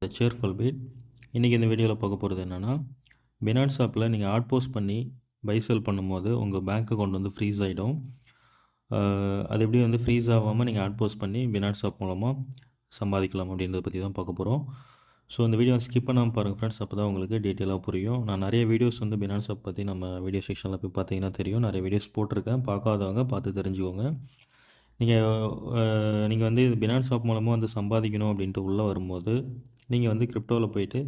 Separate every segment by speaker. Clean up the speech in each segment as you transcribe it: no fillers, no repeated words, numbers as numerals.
Speaker 1: த cheerful beat. இன்றைக்கி இந்த வீடியோவில் பார்க்க போகிறது என்னென்னா, பினான்ஸ் ஆப்பில் நீங்கள் ஆட் போஸ்ட் பண்ணி பை செல் பண்ணும்போது உங்கள் பேங்க் அக்கௌண்ட் வந்து ஃப்ரீஸ் ஆகிடும். அது எப்படி வந்து ஃப்ரீஸ் ஆகாமல் நீங்கள் ஆட் போஸ்ட் பண்ணி பினான்ஸ் ஆப் மூலமாக சம்பாதிக்கலாம் அப்படின்றத பற்றி தான் பார்க்க போகிறோம். ஸோ இந்த வீடியோ ஸ்கிப் பண்ணாமல் பாருங்கள் ஃப்ரெண்ட்ஸ், அப்போ தான் உங்களுக்கு டீட்டெயிலாக புரியும். நான் நிறைய வீடியோஸ் வந்து பினான்ஸ் ஆப் பற்றி நம்ம வீடியோ செக்ஷனில் போய் பார்த்தீங்கன்னா தெரியும். நிறைய வீடியோஸ் போட்டிருக்கேன், பார்க்காதவங்க பார்த்து தெரிஞ்சுக்கோங்க. நீங்கள் வந்து இது பினான்ஸ் ஆப் மூலமாக வந்து சம்பாதிக்கணும் அப்படின்ட்டு உள்ளே வரும்போது நீங்கள் வந்து கிரிப்டோவில் போயிட்டு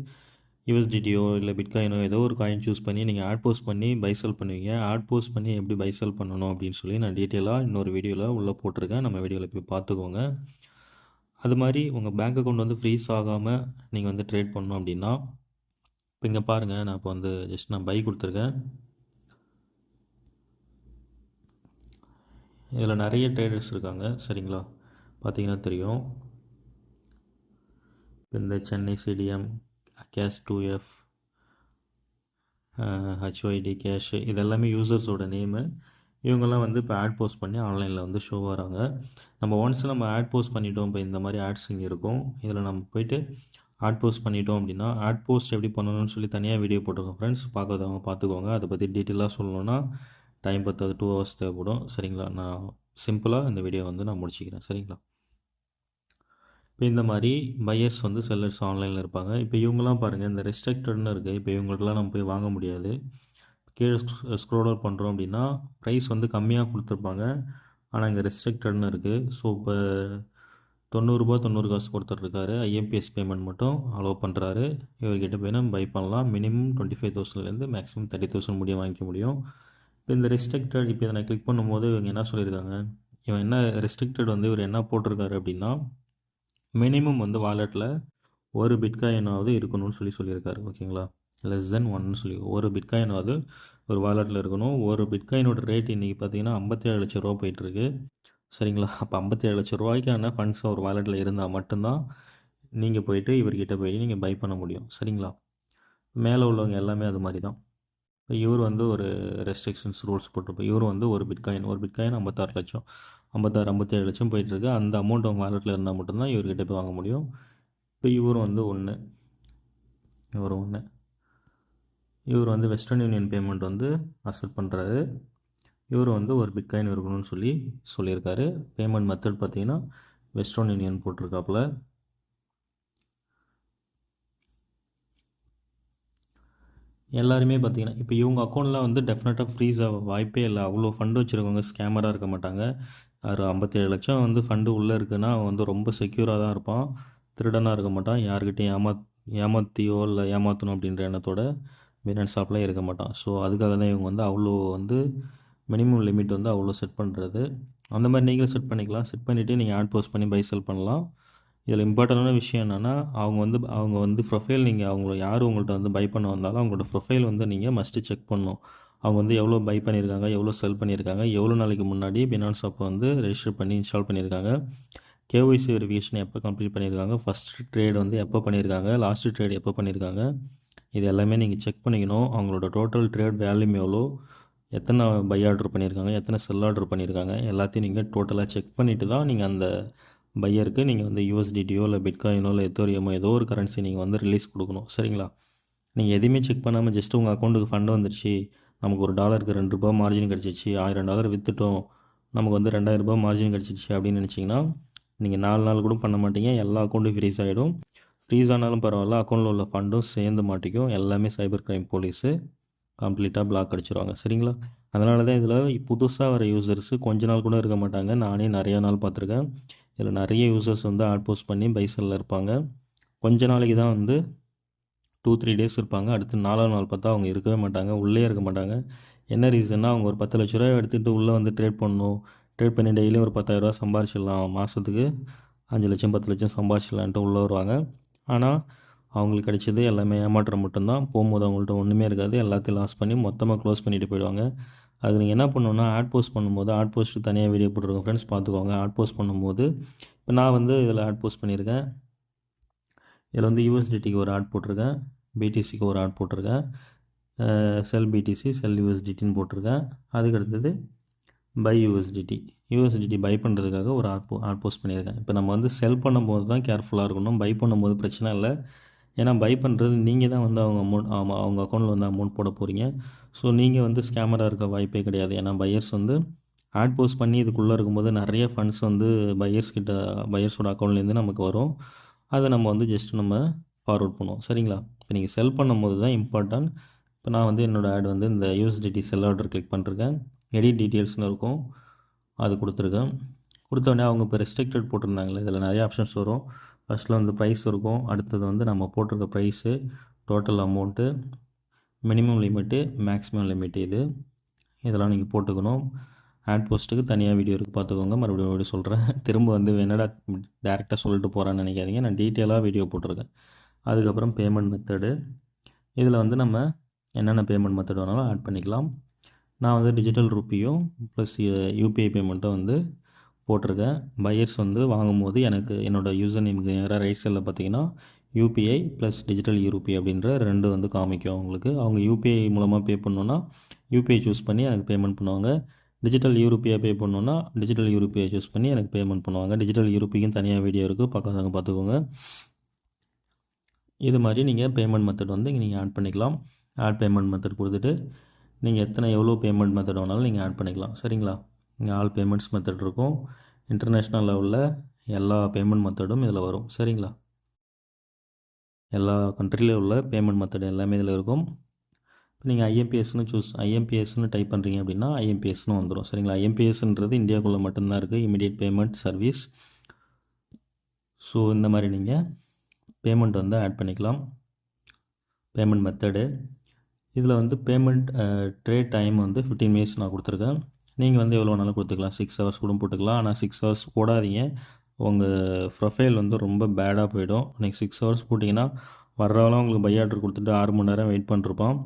Speaker 1: யூஎஸ்டிடியோ இல்லை பிட்காயினோ ஏதோ ஒரு காயின் சூஸ் பண்ணி நீங்கள் ஆட் போஸ்ட் பண்ணி பை செல் பண்ணுவீங்க. ஆட் போஸ்ட் பண்ணி எப்படி பை செல் பண்ணணும் அப்படின்னு சொல்லி நான் டீட்டெயிலாக இன்னொரு வீடியோவில் உள்ளே போட்டிருக்கேன். நம்ம வீடியோவில் போய் பார்த்துக்கோங்க. அது மாதிரி உங்கள் பேங்க் அக்கௌண்ட் வந்து ஃப்ரீஸ் ஆகாமல் நீங்கள் வந்து ட்ரேட் பண்ணணும் அப்படின்னா, இப்போ இங்கே பாருங்கள், நான் இப்போ வந்து ஜஸ்ட் நான் பை கொடுத்துருக்கேன். இதில் நிறைய ட்ரேடர்ஸ் இருக்காங்க, சரிங்களா? பார்த்தீங்கன்னா தெரியும். இந்த Chennai CTM, cash 2F, HYD cash, இதெல்லாமே யூசர்ஸோட நேமு. இவங்கெல்லாம் வந்து இப்போ ஆட் போஸ்ட் பண்ணி ஆன்லைனில் வந்து ஷோ வராங்க. நம்ம ஒன்ஸ் நம்ம ஆட் போஸ்ட் பண்ணிட்டோம், இப்போ இந்த மாதிரி ஆட்ஸ் இங்கே இருக்கும். இதில் நம்ம போய்ட்டு ஆட் போஸ்ட் பண்ணிட்டோம் அப்படின்னா, ஆட் போஸ்ட் எப்படி பண்ணணும்னு சொல்லி தனியாக வீடியோ போட்டிருக்கோம் ஃப்ரெண்ட்ஸ், பார்க்காதவங்க பார்த்துக்கோங்க. அதை பற்றி டீட்டெயிலாக சொல்லணுன்னா டைம் பத்தாது, 2 hours தேவைப்படும், சரிங்களா? நான் சிம்பிளாக இந்த வீடியோ வந்து நான் முடிச்சிக்கிறேன், சரிங்களா? இப்போ இந்த மாதிரி பையர்ஸ் வந்து செல்லர்ஸ் ஆன்லைனில் இருப்பாங்க. இப்போ இவங்கெல்லாம் பாருங்கள், இந்த ரெஸ்ட்ரிக்டட்னு இருக்குது. இப்போ இவங்கள்ட்டலாம் நம்ம போய் வாங்க முடியாது. கீழே ஸ்க்ரோல் அவுட் பண்ணுறோம் அப்படின்னா ப்ரைஸ் வந்து கம்மியாக கொடுத்துருப்பாங்க, ஆனால் இங்கே ரெஸ்ட்ரிக்டட்னு இருக்குது. ஸோ இப்போ 90 காசு ஒருத்தர் இருக்கார், ஐஎம்பிஎஸ் பேமெண்ட் மட்டும் அலோவ் பண்ணுறாரு. இவர்கிட்ட போய் நம்ம பை பண்ணலாம். மினிமம் 25,000லேருந்து மேக்ஸிமம் 30,000 முடியும் வாங்கிக்க முடியும். இப்போ இந்த ரெஸ்ட்ரிக்டட், இப்போ இதை நான் கிளிக் பண்ணும்போது இவங்க என்ன சொல்லியிருக்காங்க, இவன் என்ன ரெஸ்ட்ரிக்டட் வந்து இவர் என்ன போட்டிருக்காரு அப்படின்னா, மினிமம் வந்து வாலெட்டில் ஒரு பிட்காயினாவது இருக்கணும்னு சொல்லியிருக்காரு, ஓகேங்களா? லெஸ் தென் 1 சொல்லி ஒரு பிட்காயினாவது ஒரு வாலெட்டில் இருக்கணும். ஒரு பிட்காயினோட ரேட் இன்றைக்கி பார்த்தீங்கன்னா 57 லட்ச ரூபா போயிட்டுருக்கு, சரிங்களா? அப்போ 57 லட்ச ரூபாய்க்கான ஃபண்ட்ஸ் ஒரு வாலெட்டில் இருந்தால் மட்டும்தான் நீங்கள் போயிட்டு இவர்கிட்ட போய் நீங்கள் பை பண்ண முடியும், சரிங்களா? மேலே உள்ளவங்க எல்லாமே அது மாதிரி தான். இப்போ இவர் வந்து ஒரு ரெஸ்ட்ரிக்ஷன்ஸ் ரூல்ஸ் போட்டிருப்போம். இவர் வந்து ஒரு பிட்காயின் 56 லட்சம், 57 லட்சம் போயிட்டுருக்கு. அந்த அமௌண்ட் அவங்க வாலெட்டில் இருந்தால் மட்டும்தான் இவர்கிட்ட போய் வாங்க முடியும். இப்போ இவர் வந்து இவர் வந்து வெஸ்டர்ன் யூனியன் பேமெண்ட் வந்து அக்செப்ட் பண்ணுறாரு. இவர் வந்து ஒரு பிட்காயின் இருக்கணும்னு சொல்லியிருக்காரு. பேமெண்ட் மெத்தட் பார்த்தீங்கன்னா வெஸ்டர்ன் யூனியன் போட்டிருக்காப்புல. எல்லாருமே பார்த்தீங்கன்னா இப்போ இவங்க அக்கௌண்ட்டில் வந்து டெஃபினட்டாக ஃப்ரீஸ் ஆக வாய்ப்பே இல்லை. அவ்வளோ ஃபண்டு வச்சுருக்கவங்க ஸ்கேமராக இருக்க மாட்டாங்க. ஒரு 57 லட்சம் வந்து ஃபண்டு உள்ளே இருக்குன்னா அவன் வந்து ரொம்ப செக்யூராக தான் இருப்பான், திருடனாக இருக்க மாட்டான். யார்கிட்டையும் ஏமாற்றியோ இல்லை ஏமாற்றணும் அப்படின்ற எண்ணத்தோட பினான்ஸ் ஆப்பில் இருக்க மாட்டான். ஸோ அதுக்காக தான் இவங்க வந்து அவ்வளோ வந்து மினிமம் லிமிட் வந்து அவ்வளோ செட் பண்ணுறது. அந்த மாதிரி நீங்களும் செட் பண்ணிக்கலாம். செட் பண்ணிவிட்டு நீங்கள் ஆட் போஸ்ட் பண்ணி பை செல் பண்ணலாம். இதில் இம்பார்ட்டண்டான விஷயம் என்னென்னா, அவங்க வந்து ப்ரொஃபைல், நீங்கள் யார் உங்கள்கிட்ட வந்து பை பண்ண வந்தாலும் அவங்களோட ப்ரொஃபைல் வந்து நீங்கள் மஸ்ட்டு செக் பண்ணணும். அவங்க வந்து எவ்வளோ பை பண்ணியிருக்காங்க, எவ்வளோ செல் பண்ணியிருக்காங்க, எவ்வளோ நாளைக்கு முன்னாடி பினான்ஸ் ஆப்பை வந்து ரெஜிஸ்டர் பண்ணி இன்ஸ்டால் பண்ணியிருக்காங்க, கேஒய்சி வெரிஃபிகேஷன் எப்போ கம்ப்ளீட் பண்ணியிருக்காங்க, ஃபஸ்ட்டு ட்ரேட் வந்து எப்போ பண்ணியிருக்காங்க, லாஸ்ட்டு ட்ரேட் எப்போ பண்ணியிருக்காங்க, இது எல்லாமே நீங்கள் செக் பண்ணிக்கணும். அவங்களோட டோட்டல் ட்ரேட் வேல்யூம் எவ்வளோ, எத்தனை பை ஆர்டர் பண்ணியிருக்காங்க, எத்தனை செல் ஆர்டர் பண்ணியிருக்காங்க, எல்லாத்தையும் நீங்கள் டோட்டலாக செக் பண்ணிவிட்டு தான் நீங்கள் அந்த பையருக்கு நீங்கள் வந்து யூஎஸ்டிடியோ இல்லை பிட்காயினோ இல்லை எத்தோரியமோ ஏதோ ஒரு கரன்சி நீங்கள் வந்து ரிலீஸ் கொடுக்கணும், சரிங்களா? நீங்கள் எதுவுமே செக் பண்ணாமல் ஜஸ்ட் உங்கள் அக்கௌண்ட்டுக்கு ஃபண்டு வந்துடுச்சு, நமக்கு ஒரு டாலருக்கு $2 மார்ஜின் கிடச்சிச்சு, $1000 விற்றுட்டோம், நமக்கு வந்து $2000 மார்ஜின் கிடச்சிச்சு அப்படின்னு நினச்சிங்கன்னா நீங்கள் 4 நாள் கூட பண்ண மாட்டீங்க, எல்லா அக்கௌண்ட்டும் ஃப்ரீஸ் ஆகிடும். ஃப்ரீஸ் ஆனாலும் பரவாயில்ல, அக்கௌண்ட்டில் உள்ள ஃபண்டும் சேர்ந்து மாட்டிக்கும். எல்லாமே சைபர் கிரைம் போலீஸு கம்ப்ளீட்டாக பிளாக் அடிச்சிருவாங்க, சரிங்களா? அதனால தான் இதில் புதுசாக வர யூசர்ஸு கொஞ்ச நாள் கூட இருக்க மாட்டாங்க. நானே நிறையா நாள் பார்த்துருக்கேன். இதில் நிறைய யூசர்ஸ் வந்து ஆட் போஸ்ட் பண்ணி பை செல்லில் இருப்பாங்க. கொஞ்ச நாளைக்கு தான் வந்து 2-3 டேஸ் இருப்பாங்க. அடுத்து 4ஆவது நாள் பார்த்தா அவங்க இருக்கவே மாட்டாங்க, உள்ளே இருக்க மாட்டாங்க. என்ன ரீசன்னா, அவங்க ஒரு 10 லட்ச ரூபா எடுத்துகிட்டு உள்ளே வந்து ட்ரேட் பண்ணணும், ட்ரேட் பண்ணி டெய்லியும் ஒரு 10,000 சம்பாரிச்சிடலாம், மாதத்துக்கு 5 லட்சம் 10 லட்சம் சம்பாரிச்சிடலான்ட்டு உள்ளே வருவாங்க. ஆனால் அவங்களுக்கு கிடைச்சது எல்லாமே ஏமாற்றம் மட்டும்தான். போகும்போது அவங்கள்ட்ட ஒன்றுமே இருக்காது, எல்லாத்தையும் லாஸ் பண்ணி மொத்தமாக க்ளோஸ் பண்ணிவிட்டு போயிடுவாங்க. அது நீங்கள் என்ன பண்ணணுன்னா, ஆட் போஸ்ட் பண்ணும்போது ஆட் போஸ்ட்டு தனியாக வீடியோ போட்டிருக்கோம் ஃப்ரெண்ட்ஸ், பார்த்துக்கோங்க. ஆட் போஸ்ட் பண்ணும்போது இப்போ நான் வந்து இதில் ஆட் போஸ்ட் பண்ணியிருக்கேன். இதில் வந்து யூஎஸ்டிடிக்கு ஒரு ஆட் போட்டிருக்கேன், பிடிசிக்கு ஒரு ஆட் போட்டிருக்கேன், செல் பிடிசி செல் யூஎஸ்டிடின்னு போட்டிருக்கேன். அதுக்கு அடுத்தது பை யூஎஸ்டிடி, யூஎஸ்டிடி பை பண்ணுறதுக்காக ஒரு ஆட் போஸ்ட் பண்ணியிருக்கேன். இப்போ நம்ம வந்து செல் பண்ணும்போது தான் கேர்ஃபுல்லாக இருக்கணும். பை பண்ணும்போது பிரச்சனை இல்லை. ஏன்னா பை பண்ணுறது நீங்கள் தான் வந்து அவங்க அக்கௌண்ட்டில் வந்து அமௌண்ட் போட போகிறீங்க. ஸோ நீங்கள் வந்து ஸ்கேமராக இருக்க வாய்ப்பே கிடையாது. ஏன்னா பையர்ஸ் வந்து ஆட் போஸ்ட் பண்ணி இதுக்குள்ளே இருக்கும்போது நிறைய ஃபண்ட்ஸ் வந்து பையர்ஸோட அக்கௌண்ட்லேருந்து நமக்கு வரும். அதை நம்ம வந்து நம்ம ஃபார்வர்ட் பண்ணுவோம். சரிங்களா? இப்போ நீங்கள் செல் பண்ணும்போது தான் இம்பார்ட்டன்ட். இப்போ நான் வந்து என்னோடய ஆட் வந்து இந்த யூஎஸ்டிடி செல் ஆர்டர் கிளிக் பண்ணிருக்கேன். எடிட் டீட்டெயில்ஸ்னு இருக்கும், அது கொடுத்துருக்கேன். கொடுத்தோடனே அவங்க இப்போ ரெஸ்ட்ரிக்டட் போட்டிருந்தாங்களே, இதில் நிறைய ஆப்ஷன்ஸ் வரும். ஃபஸ்ட்டில் வந்து ப்ரைஸ் இருக்கும், அடுத்தது வந்து நம்ம போட்டிருக்க price, total amount, minimum limit, maximum limit, இதெல்லாம் நீங்கள் போட்டுக்கணும். ஆட் போஸ்ட்டுக்கு தனியாக வீடியோ இருக்குது, பார்த்துக்கோங்க. மறுபடியும் சொல்கிறேன். திரும்ப வந்து என்னடா டேரெக்டாக சொல்லிட்டு போகிறான்னு நினைக்காதீங்க. நான் டீட்டெயிலாக வீடியோ போட்டிருக்கேன். அதுக்கப்புறம் பேமெண்ட் மெத்தடு, இதில் வந்து நம்ம என்னென்ன பேமெண்ட் மெத்தட் வேணாலும் ஆட் பண்ணிக்கலாம். நான் வந்து டிஜிட்டல் ரூபியும் ப்ளஸ் யூபிஐ பேமெண்ட்டும் வந்து போட்டிருக்கேன். பையர்ஸ் வந்து வாங்கும்போது எனக்கு என்னோடய யூசர் நேமுக்கு நேராக ரைட் சைடில் பார்த்தீங்கன்னா யூபிஐ ப்ளஸ் டிஜிட்டல் யூருபி அப்படின்ற 2 வந்து காமிக்கும் அவங்களுக்கு. அவங்க யூபிஐ மூலமாக பே பண்ணணுன்னா யூபிஐ சூஸ் பண்ணி எனக்கு பேமெண்ட் பண்ணுவாங்க. டிஜிட்டல் யூருபியாக பே பண்ணணுன்னா டிஜிட்டல் யூருபியை சூஸ் பண்ணி எனக்கு பேமெண்ட் பண்ணுவாங்க. டிஜிட்டல் யூருபிக்கும் தனியாக வீடியோ இருக்குது, பக்கத்தாங்க பார்த்துக்கோங்க. இது மாதிரி நீங்கள் பேமெண்ட் மெத்தட் வந்து நீங்கள் ஆட் பண்ணிக்கலாம். ஆட் பேமெண்ட் மெத்தட் கொடுத்துட்டு நீங்கள் எவ்வளோ பேமெண்ட் மெத்தட் வேணாலும் நீங்கள் ஆட் பண்ணிக்கலாம். சரிங்களா? இங்கே ஆல் பேமெண்ட்ஸ் மெத்தட் இருக்கும். இன்டர்நேஷ்னல் லெவலில் எல்லா பேமெண்ட் மெத்தடும் இதில் வரும். சரிங்களா? எல்லா கண்ட்ரியில் உள்ள பேமெண்ட் மெத்தட் எல்லாமே இதில் இருக்கும். இப்போ நீங்கள் ஐஎம்பிஎஸ்னு டைப் பண்ணுறீங்க அப்படின்னா ஐஎம்பிஎஸ்னு வந்துடும். சரிங்களா? ஐஎம்பிஎஸ்ன்றது இந்தியாவுக்குள்ளே மட்டும்தான் இருக்குது, இமிடியேட் பேமெண்ட் சர்வீஸ். ஸோ இந்த மாதிரி நீங்கள் பேமெண்ட் வந்து ஆட் பண்ணிக்கலாம். பேமெண்ட் மெத்தடு இதில் வந்து பேமெண்ட் ட்ரேட் டைம் வந்து 15 மினிட்ஸ் நான் கொடுத்துருக்கேன். நீங்கள் வந்து எவ்வளோ வேணாலும் கொடுத்துக்கலாம், 6 ஹவர்ஸ் கூட போட்டுக்கலாம். ஆனால் 6 ஹவர்ஸ் போடாதீங்க, உங்கள் ப்ரொஃபைல் வந்து ரொம்ப பேடாக போயிடும். நீங்கள் 6 ஹவர்ஸ் போட்டிங்கன்னா வர்றவெல்லாம் உங்களுக்கு பை ஆர்டர் கொடுத்துட்டு 6 மணி நேரம் வெயிட் பண்ணிருப்பான்.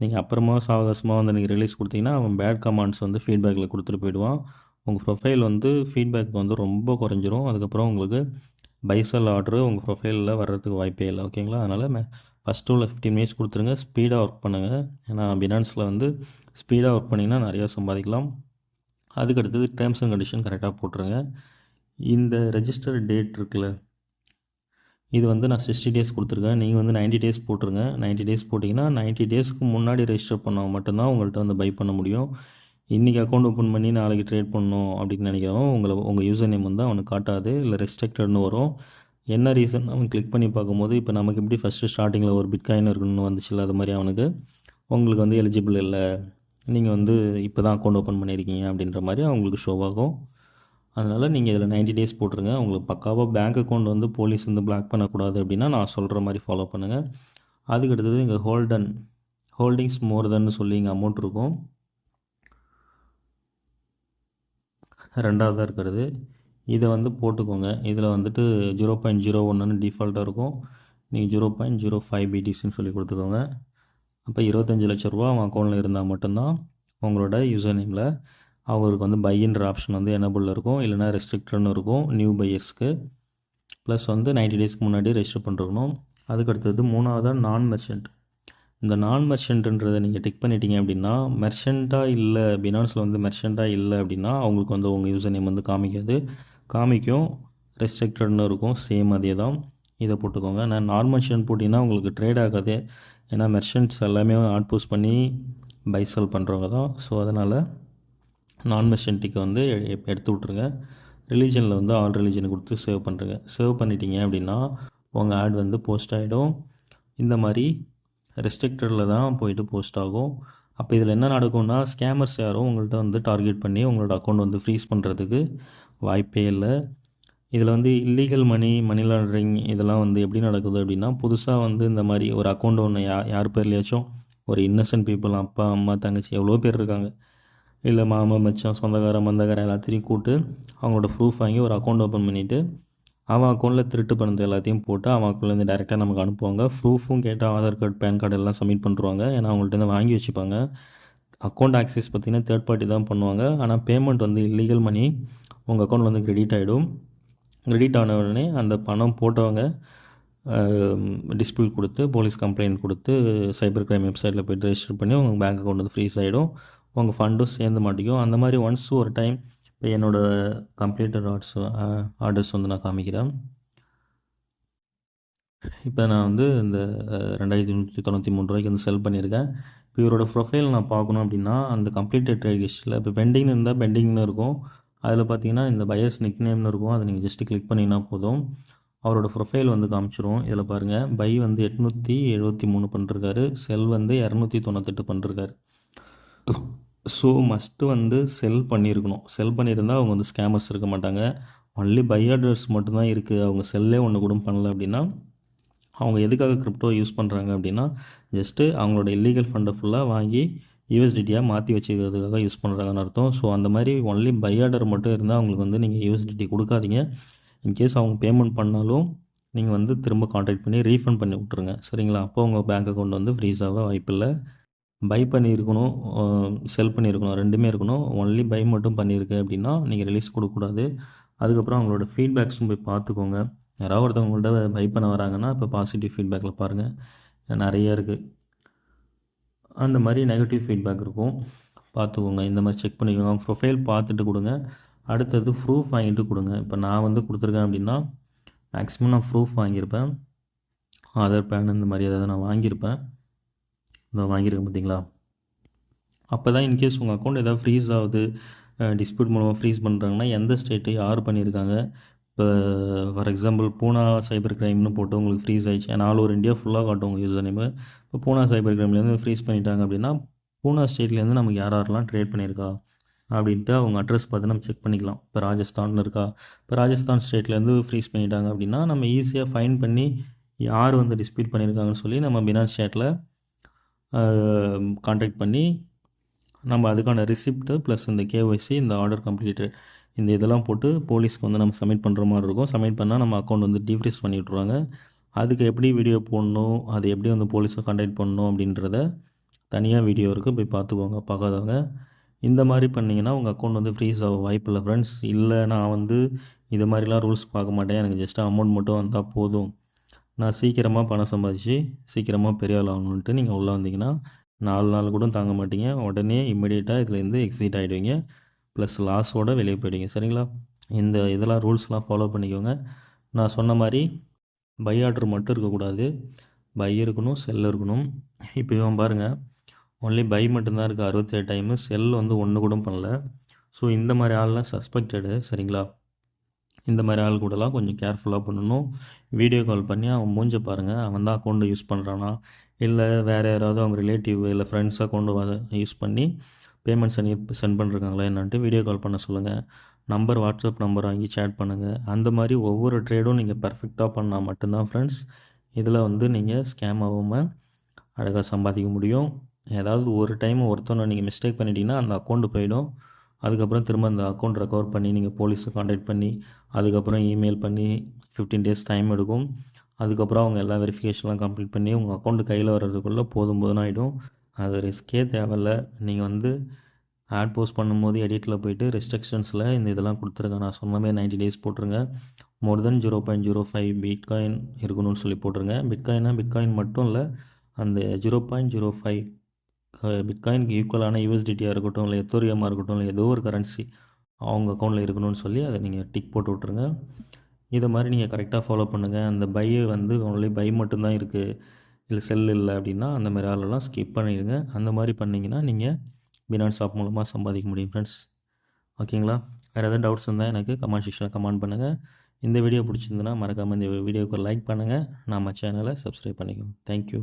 Speaker 1: நீங்கள் அப்புறமா சாவகாசமாக வந்து நீங்கள் ரிலீஸ் கொடுத்தீங்கன்னா அவன் பேட் கமெண்ட்ஸ் வந்து ஃபீட்பேக்கில் கொடுத்துட்டு போயிடுவான். உங்கள் ப்ரொஃபைல் வந்து ஃபீட்பேக் வந்து ரொம்ப குறைஞ்சிரும். அதுக்கப்புறம் உங்களுக்கு பைசல் ஆர்டரு உங்கள் ப்ரொஃபைலில் வர்றதுக்கு வாய்ப்பே இல்லை. ஓகேங்களா? அதனால் ஃபஸ்ட்டு உள்ள 15 மினிட்ஸ் கொடுத்துருங்க. ஸ்பீடாக ஒர்க் பண்ணுங்கள். ஏன்னா பினான்ஸில் வந்து ஸ்பீடாக ஒர்க் பண்ணிங்கன்னா நிறையா சம்பாதிக்கலாம். அதுக்கடுத்தது டேர்ம்ஸ் அண்ட் கண்டிஷன் கரெக்டாக போட்டுருங்க. இந்த ரெஜிஸ்டர் டேட் இருக்குல்ல, இது வந்து நான் 60 டேஸ் கொடுத்துருக்கேன். நீங்கள் வந்து 90 டேஸ் போட்டுருங்க. 90 டேஸ் போட்டிங்கன்னா 90 டேஸ்க்கு முன்னாடி ரெஜிஸ்டர் பண்ணால் மட்டும்தான் உங்கள்கிட்ட வந்து பை பண்ண முடியும். இன்றைக்கி அக்கௌண்ட் ஓப்பன் பண்ணி நாளைக்கு ட்ரேட் பண்ணணும் அப்படின்னு நினைக்கிறவங்க உங்கள் யூசர் நேம் வந்து அவனுக்கு காட்டாது, இல்லை ரெஸ்ட்ரிக்டட்னு வரும். என்ன ரீசன் அவன் கிளிக் பண்ணி பார்க்கும்போது இப்போ நமக்கு எப்படி ஃபஸ்ட்டு ஸ்டார்டிங்கில் ஒரு பிட்காயின் இருக்கணும்னு வந்துச்சுல்ல, அது மாதிரி அவனுக்கு உங்களுக்கு வந்து எலிஜிபிள் இல்லை, நீங்கள் வந்து இப்போ தான் அக்கௌண்ட் ஓப்பன் பண்ணியிருக்கீங்க அப்படின்ற மாதிரி அவங்களுக்கு ஷோ ஆகும். அதனால் நீங்கள் இதில் 90 டேஸ் போட்டுருங்க. உங்களுக்கு பக்காவாக பேங்க் அக்கௌண்ட் வந்து போலீஸ் வந்து பிளாக் பண்ணக்கூடாது அப்படின்னா நான் சொல்கிற மாதிரி ஃபாலோ பண்ணுங்கள். அதுக்கு அடுத்தது இங்கே ஹோல்டிங்ஸ் மோர் தென்னு சொல்லி இங்கே அமௌண்ட் இருக்கும், ரெண்டாவதாக இருக்கிறது. இதை வந்து போட்டுக்கோங்க. இதில் வந்துட்டு 0.01ன்னு டிஃபால்ட்டாக இருக்கும். நீங்கள் 0.05 பிடிசின்னு சொல்லி கொடுத்துக்கோங்க. அப்போ 25 லட்ச ரூபா அவன் அக்கௌண்ட்டில் இருந்தால் மட்டும்தான் உங்களோட யூசர் நேமில் அவருக்கு வந்து பையின்ற ஆப்ஷன் வந்து எனபிளில் இருக்கும், இல்லைனா ரெஸ்ட்ரிக்டட்னு இருக்கும் நியூ பையர்ஸ்க்கு. ப்ளஸ் வந்து 90 டேஸ்க்கு முன்னாடி ரெஜிஸ்டர் பண்ணிருக்கணும். அதுக்கடுத்தது மூணாவதாக நான் மெர்ச்சன்ட். இந்த நான் மெர்ச்சன்ட்ன்றதை நீங்கள் டிக் பண்ணிட்டீங்க அப்படின்னா மெர்ச்சண்ட்டாக இல்லை, பினான்ஸில் வந்து மெர்ச்சண்ட்டாக இல்லை அப்படின்னா அவங்களுக்கு வந்து உங்கள் யூசர் நேம் வந்து காமிக்கும், ரெஸ்ட்ரிக்டட்னு இருக்கும், சேம் அதே தான். இதை போட்டுக்கோங்க. நான் நான் மெர்ச்சன்ட் போட்டிங்கன்னா உங்களுக்கு ட்ரேட் ஆகாது, ஏன்னா மெர்ச்சன்ட்ஸ் எல்லாமே ஆட் போஸ்ட் பண்ணி பை செல் பண்ணுறவங்க தான். ஸோ அதனால் நான் மெர்ச்சன்ட்டுக்கு வந்து எடுத்து விட்ருங்க. ரிலீஜனில் வந்து ஆல் ரிலீஜனை கொடுத்து சேவ் பண்ணுறங்க. சேவ் பண்ணிட்டீங்க அப்படின்னா உங்கள் ஆட் வந்து போஸ்ட் ஆகிடும். இந்த மாதிரி ரெஸ்ட்ரிக்டடில் தான் போயிட்டு போஸ்ட் ஆகும். அப்போ இதில் என்ன நடக்கும்னா ஸ்கேமர்ஸ் யாரும் உங்கள்கிட்ட வந்து டார்கெட் பண்ணி உங்களோட அக்கௌண்ட் வந்து ஃப்ரீஸ் பண்ணுறதுக்கு வாய்ப்பே இல்லை. இதில் வந்து இல்லீகல் மணி லாண்ட்ரிங் இதெல்லாம் வந்து எப்படி நடக்குது அப்படின்னா, புதுசாக வந்து இந்த மாதிரி ஒரு அக்கௌண்ட் ஒன்று யார் பேர்லையாச்சும் ஒரு இன்னசென்ட் பீப்புள், அப்பா அம்மா தங்கச்சி எவ்வளோ பேர் இருக்காங்க, இல்லை மாமா மச்சான் சொந்தக்காரன் மந்தக்காரன் எல்லாத்தையும் கூப்பிட்டு அவங்களோட ப்ரூஃப் வாங்கி ஒரு அக்கௌண்ட் ஓப்பன் பண்ணிவிட்டு அவன் அக்கௌண்ட்டில் திருட்டு பண்ணது எல்லாத்தையும் போட்டு அவன் அக்கௌண்ட்லேருந்து டேரெக்டாக நமக்கு அனுப்புவாங்க. ப்ரூஃபும் கேட்டால் ஆதார் கார்டு பேன் கார்டு எல்லாம் சப்மிட் பண்ணுறாங்க, ஏன்னா அவங்கள்ட்ட வாங்கி வச்சுப்பாங்க. அக்கௌண்ட் ஆக்சஸ் பார்த்திங்கன்னா தேர்ட் பார்ட்டி தான் பண்ணுவாங்க. ஆனால் பேமெண்ட் வந்து இல்லீகல் மணி உங்கள் அக்கௌண்ட் வந்து கிரெடிட் ஆகிடும். கிரெடிட் ஆன உடனே அந்த பணம் போட்டவங்க டிஸ்பியூட் கொடுத்து போலீஸ் கம்ப்ளைண்ட் கொடுத்து சைபர் கிரைம் வெப்சைட்டில் போய்ட்டு ரெஜிஸ்டர் பண்ணி உங்கள் பேங்க் அக்கௌண்ட் வந்து ஃப்ரீஸ் ஆகிடும், உங்கள் ஃபண்டும் சேர்ந்து மாட்டிக்கும். அந்த மாதிரி ஒன்ஸ் ஒரு டைம் இப்போ என்னோடய கம்ப்ளீட்டட் ஆர்டர்ஸ் வந்து நான் காமிக்கிறேன். இப்போ நான் வந்து இந்த $2,193 வந்து செல் பண்ணியிருக்கேன். இப்போ இவரோட ப்ரொஃபைல் நான் பார்க்கணும் அப்படின்னா அந்த கம்ப்ளீட்டட் ட்ரேட் ஹிஸ்ட்ரியில் இப்போ பெண்டிங்னு இருந்தால் பெண்டிங்னு இருக்கும். அதில் பார்த்தீங்கன்னா இந்த பையர்ஸ் நிக்நேம்னு இருக்கும். அதை நீங்கள் ஜஸ்ட்டு கிளிக் பண்ணிங்கன்னா போதும். அவரோட ப்ரொஃபைல் வந்து காமிச்சிரும். இதில் பாருங்கள், பை வந்து 873 பண்ணிருக்காரு, செல் வந்து 298 பண்ணிருக்காரு. ஸோ மஸ்ட்டு வந்து செல் பண்ணியிருக்கணும். செல் பண்ணியிருந்தால் அவங்க வந்து ஸ்கேமர்ஸ் இருக்க மாட்டாங்க. ஒன்லி பை ஆர்டர்ஸ் மட்டும்தான் இருக்குது, அவங்க செல்லே ஒன்று கூட பண்ணல அப்படின்னா அவங்க எதுக்காக கிரிப்டோ யூஸ் பண்ணுறாங்க அப்படின்னா ஜஸ்ட்டு அவங்களோட இல்லீகல் ஃபண்டை ஃபுல்லாக வாங்கி யூஎஸ்டிடியாக மாற்றி வச்சுக்கிறதுக்காக யூஸ் பண்ணுறாங்கன்னு அர்த்தம். ஸோ அந்த மாதிரி ஒன்லி பை ஆர்டர் மட்டும் இருந்தால் அவங்களுக்கு வந்து நீங்கள் யூஎஸ்டிடி கொடுக்காதீங்க. இன்கேஸ் அவங்க பேமெண்ட் பண்ணாலும் நீங்கள் வந்து திரும்ப கான்டாக்ட் பண்ணி ரீஃபண்ட் பண்ணி விட்ருங்க, சரிங்களா? அப்போ உங்கள் பேங்க் அக்கௌண்ட் வந்து ஃப்ரீஸ் ஆக வாய்ப்பில்லை. பை பண்ணியிருக்கணும், செல் பண்ணியிருக்கணும், ரெண்டுமே இருக்கணும். ஒன்லி பை மட்டும் பண்ணியிருக்கு அப்படின்னா நீங்கள் ரிலீஸ் கொடுக்கக்கூடாது. அதுக்கப்புறம் அவங்களோட ஃபீட்பேக்ஸும் போய் பார்த்துக்கோங்க. யாராவது ஒருத்தவங்கள்ட்ட பை பண்ண வராங்கன்னா இப்போ பாசிட்டிவ் ஃபீட்பேக்கில் பாருங்கள், நிறைய இருக்குது. அந்த மாதிரி நெகட்டிவ் ஃபீட்பேக் இருக்கும், பார்த்துக்கோங்க. இந்த மாதிரி செக் பண்ணிக்கோங்க. ப்ரொஃபைல் பார்த்துட்டு கொடுங்க. அடுத்தது ப்ரூஃப் வாங்கிட்டு கொடுங்க. இப்போ நான் வந்து கொடுத்துருக்கேன் அப்படின்னா மேக்ஸிமம் நான் ப்ரூஃப் வாங்கியிருப்பேன். ஆதார், பேன் இந்த மாதிரி ஏதாவது நான் வாங்கியிருப்பேன். இதை வாங்கியிருக்கேன் பார்த்தீங்களா? அப்போ தான் இன்கேஸ் உங்கள் அக்கௌண்ட் ஏதாவது ஃப்ரீஸ் ஆகுது, டிஸ்பியூட் மூலமாக ஃப்ரீஸ் பண்ணுறாங்கன்னா எந்த ஸ்டேட்டு யார் பண்ணியிருக்காங்க. இப்போ ஃபார் எக்ஸாம்பிள் பூனா சைபர் கிரைம்னு போட்டு உங்களுக்கு ஃப்ரீஸ் ஆகிடுச்சு, ஆல் ஓவர் இந்தியா ஃபுல்லாக காட்டும் உங்கள் யூசர் நேமு. இப்போ பூனா சைபர் கிரைம்லேருந்து ஃப்ரீஸ் பண்ணிட்டாங்க அப்படின்னா பூனா ஸ்டேட்லேருந்து நமக்கு யாரெல்லாம் ட்ரேட் பண்ணியிருக்கா அப்படின்ட்டு அவங்க அட்ரஸ் பார்த்து நம்ம செக் பண்ணிக்கலாம். இப்போ ராஜஸ்தான் இருக்கா, இப்போ ராஜஸ்தான் ஸ்டேட்லேருந்து ஃப்ரீஸ் பண்ணிட்டாங்க அப்படின்னா நம்ம ஈஸியாக ஃபைன் பண்ணி யார் வந்து டிஸ்பியூட் பண்ணியிருக்காங்கன்னு சொல்லி நம்ம பினான்ஸ் சேட்டில் கான்டாக்ட் பண்ணி நம்ம அதுக்கான ரிசிப்ட்டு ப்ளஸ் இந்த கேஒய்சி, இந்த ஆர்டர் கம்ப்ளீட்டட், இந்த இதெல்லாம் போட்டு போலீஸ்க்கு வந்து நம்ம சப்மிட் பண்ணுற மாதிரி இருக்கும். சப்மிட் பண்ணால் நம்ம அக்கௌண்ட் வந்து டீஃப்ரீஸ் பண்ணி விட்ருவாங்க. அதுக்கு எப்படி வீடியோ போடணும், அது எப்படி வந்து போலீஸை கான்டாக்ட் பண்ணணும் அப்படின்றத தனியாக வீடியோ இருக்குது, போய் பார்த்துக்கோங்க பார்க்காதவங்க. இந்த மாதிரி பண்ணிங்கன்னா உங்கள் அக்கௌண்ட் வந்து ஃப்ரீஸ் ஆக வாய்ப்பில்லை ஃப்ரெண்ட்ஸ். இல்லை நான் வந்து இது மாதிரிலாம் ரூல்ஸ் பார்க்க மாட்டேன், எனக்கு ஜஸ்ட் அமௌண்ட் மட்டும் வந்தால் போதும், நான் சீக்கிரமாக பணம் சம்பாதிச்சு சீக்கிரமாக பெரிய ஆள் ஆகணுன்ட்டு நீங்கள் உள்ளே வந்தீங்கன்னா 4 நாள் கூட தாங்க மாட்டீங்க. உடனே இம்மிடியேட்டாக இதுலேருந்து எக்ஸிட் ஆகிடுவீங்க, ப்ளஸ் லாஸோடு வெளியே போயிடுவீங்க, சரிங்களா? இந்த இதெல்லாம் ரூல்ஸ்லாம் ஃபாலோ பண்ணிக்கோங்க. நான் சொன்ன மாதிரி பை ஆர்டர் மட்டும் இருக்கக்கூடாது, பை இருக்கணும், செல் இருக்கணும். இப்போ இவன் பாருங்கள், ஒன்லி பை மட்டும்தான் இருக்குது 67 டைமு, செல் வந்து ஒன்று கூட பண்ணல. ஸோ இந்த மாதிரி ஆள்லாம் சஸ்பெக்டடு, சரிங்களா? இந்த மாதிரி ஆள் கூடலாம் கொஞ்சம் கேர்ஃபுல்லாக பண்ணணும். வீடியோ கால் பண்ணி அவன் மூஞ்ச பாருங்கள், அவன் தான் அக்கௌண்ட்டை யூஸ் பண்ணுறானா இல்லை வேறு யாராவது அவங்க ரிலேட்டிவ் இல்லை ஃப்ரெண்ட்ஸ் அக்கௌண்ட்டு யூஸ் பண்ணி பேமெண்ட்ஸ் சென்ட் பண்ணிருக்காங்களா என்னான்ட்டு வீடியோ கால் பண்ண சொல்லுங்கள். நம்பர், வாட்ஸ்அப் நம்பர் வாங்கி சேட் பண்ணுங்கள். அந்த மாதிரி ஒவ்வொரு ட்ரேடும் நீங்கள் பர்ஃபெக்டாக பண்ணால் மட்டும்தான் ஃப்ரெண்ட்ஸ் இதில் வந்து நீங்கள் ஸ்கேம் ஆகாமல் அழகாக சம்பாதிக்க முடியும். ஏதாவது ஒரு டைம் ஒருத்தவனை நீங்கள் மிஸ்டேக் பண்ணிட்டீங்கன்னா அந்த அக்கௌண்ட்டு போயிடும். அதுக்கப்புறம் திரும்ப அந்த அக்கௌண்ட் ரெக்கவர் பண்ணி நீங்கள் போலீஸை கான்டாக்ட் பண்ணி அதுக்கப்புறம் இமெயில் பண்ணி 15 டேஸ் டைம் எடுக்கும். அதுக்கப்புறம் அவங்க எல்லா வெரிஃபிகேஷன்லாம் கம்ப்ளீட் பண்ணி உங்கள் அக்கௌண்ட்டு கையில் வர்றதுக்குள்ளே போதும் ஆகிடும். அது ரிஸ்க்கே தேவையில்ல. நீங்கள் வந்து ஆட் போஸ்ட் பண்ணும்போது எடிட்டில் போய்ட்டு ரெஸ்ட்ரிக்ஷன்ஸில் இந்த இதெல்லாம் கொடுத்துருங்க. நான் சொன்ன மாதிரி 90 டேஸ் போட்டுருங்க. மோர் தென் 0.05 பிட்காயின் இருக்கணும்னு சொல்லி போட்டுருங்க. பிட்காயின் மட்டும் இல்லை, அந்த 0.05 பிட்காயினுக்கு ஈக்குவலான யூஎஸ்டிடியாக இருக்கட்டும், இல்லை எத்தோரியமாக இருக்கட்டும், இல்லை ஏதோ ஒரு கரன்சி அவங்க அக்கௌண்ட்டில் இருக்கணும்னு சொல்லி அதை நீங்கள் டிக் போட்டு விட்ருங்க. இதை மாதிரி நீங்கள் கரெக்டாக ஃபாலோ பண்ணுங்கள். அந்த பையை வந்து ஒன்லி பை மட்டும்தான் இருக்குது, இல்லை செல் இல்லை அப்படின்னா அந்த மாதிரி ஆளெல்லாம் ஸ்கிப் பண்ணிடுங்க. அந்த மாதிரி பண்ணிங்கன்னா நீங்கள் பினான்ஸ் ஆப் மூலமாக சம்பாதிக்க முடியும் ஃப்ரெண்ட்ஸ். ஓகேங்களா? வேறு எதாவது டவுட்ஸ் இருந்தால் எனக்கு கமெண்ட் செக்ஷனில் கமெண்ட் பண்ணுங்கள். இந்த வீடியோ பிடிச்சிருந்துன்னா மறக்காமல் இந்த வீடியோவுக்கு லைக் பண்ணுங்கள். நம்ம சேனலை சப்ஸ்கிரைப் பண்ணிக்கோங்க. தேங்க்யூ.